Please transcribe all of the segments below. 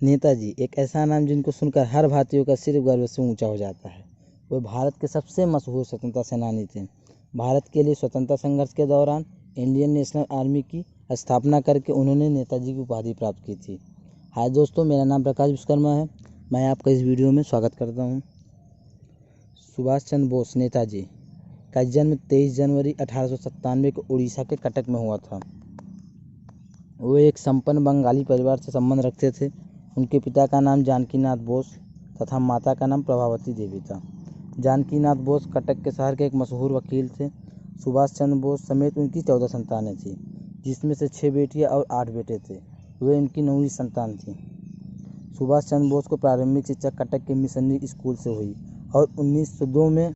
नेताजी एक ऐसा नाम जिनको सुनकर हर भारतीय का सिर गर्व से ऊंचा हो जाता है। वे भारत के सबसे मशहूर स्वतंत्रता सेनानी थे। भारत के लिए स्वतंत्रता संघर्ष के दौरान इंडियन नेशनल आर्मी की स्थापना करके उन्होंने नेताजी की उपाधि प्राप्त की थी। हाय दोस्तों, मेरा नाम प्रकाश विश्वकर्मा है। मैं आपका इस वीडियो में स्वागत करता हूं। सुभाष चंद्र बोस नेताजी का जन्म 23 जनवरी 1897 को उड़ीसा के कटक में हुआ था। वो एक संपन्न बंगाली परिवार से संबंध रखते थे। उनके पिता का नाम जानकीनाथ बोस तथा माता का नाम प्रभावती देवी था। जानकीनाथ बोस कटक के शहर के एक मशहूर वकील थे। सुभाष चंद्र बोस समेत उनकी 14 संतानें थीं, जिसमें से 6 बेटियां और 8 बेटे थे। वे उनकी 9वीं संतान थीं। सुभाष चंद्र बोस को प्रारंभिक शिक्षा कटक के मिशनरी स्कूल से हुई और 1902 में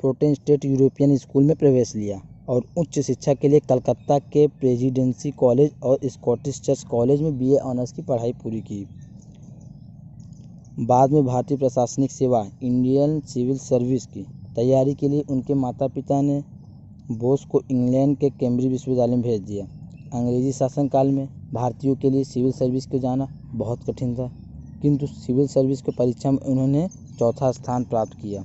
प्रोटेस्टेंट यूरोपियन स्कूल में प्रवेश लिया और उच्च शिक्षा के लिए कलकत्ता के प्रेसिडेंसी कॉलेज और स्कॉटिश चर्च कॉलेज में बीए ऑनर्स की पढ़ाई पूरी की। बाद में भारतीय प्रशासनिक सेवा इंडियन सिविल सर्विस की तैयारी के लिए उनके माता पिता ने बोस को इंग्लैंड के कैम्ब्रिज विश्वविद्यालय में भेज दिया। अंग्रेजी शासनकाल में भारतीयों के लिए सिविल सर्विस को जाना बहुत कठिन था, किंतु सिविल सर्विस की परीक्षा में उन्होंने चौथा स्थान प्राप्त किया।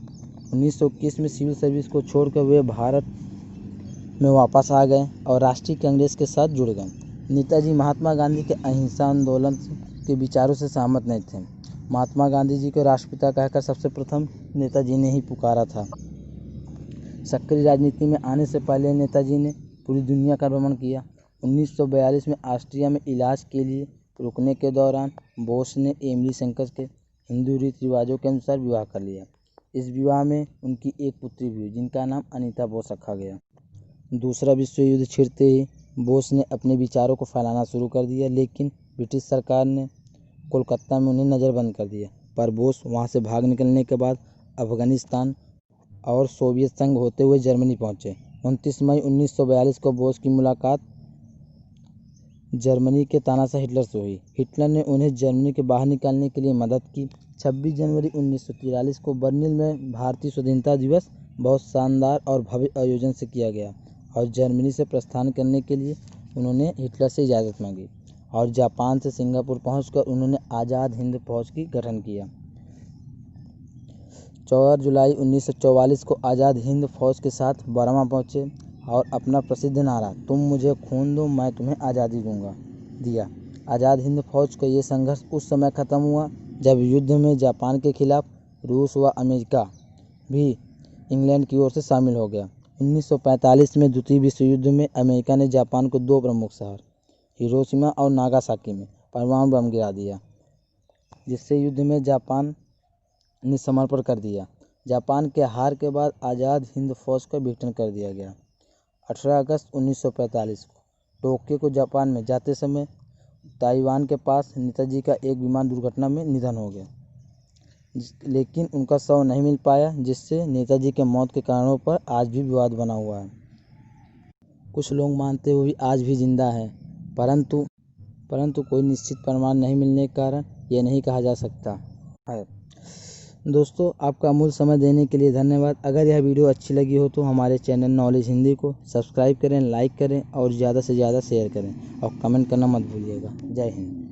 1921 में सिविल सर्विस को छोड़कर वे भारत में वापस आ गए और राष्ट्रीय कांग्रेस के साथ जुड़ गए। नेताजी महात्मा गांधी के अहिंसा आंदोलन के विचारों से सहमत नहीं थे। महात्मा गांधी जी को राष्ट्रपिता कहकर सबसे प्रथम नेताजी ने ही पुकारा था। सक्रिय राजनीति में आने से पहले नेताजी ने पूरी दुनिया का भ्रमण किया। 1942 में ऑस्ट्रिया में इलाज के लिए रुकने के दौरान बोस ने एमिली शंकर के हिंदू रीति रिवाजों के अनुसार विवाह कर लिया। इस विवाह में उनकी एक पुत्री भी हुई, जिनका नाम अनीता बोस रखा गया। दूसरा विश्व युद्ध छिड़ते ही बोस ने अपने विचारों को फैलाना शुरू कर दिया, लेकिन ब्रिटिश सरकार ने कोलकाता में उन्हें नज़रबंद कर दिया। पर बोस वहां से भाग निकलने के बाद अफगानिस्तान और सोवियत संघ होते हुए जर्मनी पहुंचे। 29 मई 1942 को बोस की मुलाकात जर्मनी के तानाशाह हिटलर से हुई। हिटलर ने उन्हें जर्मनी के बाहर निकालने के लिए मदद की। 26 जनवरी 1943 को बर्लिन में भारतीय स्वाधीनता दिवस बहुत शानदार और भव्य आयोजन से किया गया और जर्मनी से प्रस्थान करने के लिए उन्होंने हिटलर से इजाज़त मांगी और जापान से सिंगापुर पहुंचकर उन्होंने आज़ाद हिंद फौज की गठन किया। 4 जुलाई 1944 को आज़ाद हिंद फौज के साथ बर्मा पहुंचे और अपना प्रसिद्ध नारा "तुम मुझे खून दो, मैं तुम्हें आज़ादी दूंगा" दिया। आज़ाद हिंद फौज का ये संघर्ष उस समय खत्म हुआ जब युद्ध में जापान के खिलाफ रूस व अमेरिका भी इंग्लैंड की ओर से शामिल हो गया। 1945 में द्वितीय विश्व युद्ध में अमेरिका ने जापान को 2 प्रमुख शहर हिरोशिमा और नागासाकी में परमाणु बम गिरा दिया, जिससे युद्ध में जापान ने समर्पण कर दिया। जापान के हार के बाद आज़ाद हिंद फौज का विघटन कर दिया गया। 18 अगस्त 1945 को टोक्यो को जापान में जाते समय ताइवान के पास नेताजी का एक विमान दुर्घटना में निधन हो गया, लेकिन उनका शव नहीं मिल पाया, जिससे नेताजी के मौत के कारणों पर आज भी विवाद बना हुआ है। कुछ लोग मानते हुए आज भी जिंदा है, परंतु कोई निश्चित प्रमाण नहीं मिलने के कारण यह नहीं कहा जा सकता है। दोस्तों, आपका अमूल्य समय देने के लिए धन्यवाद। अगर यह वीडियो अच्छी लगी हो तो हमारे चैनल नॉलेज हिंदी को सब्सक्राइब करें, लाइक करें और ज़्यादा से ज़्यादा शेयर करें और कमेंट करना मत भूलिएगा। जय हिंद।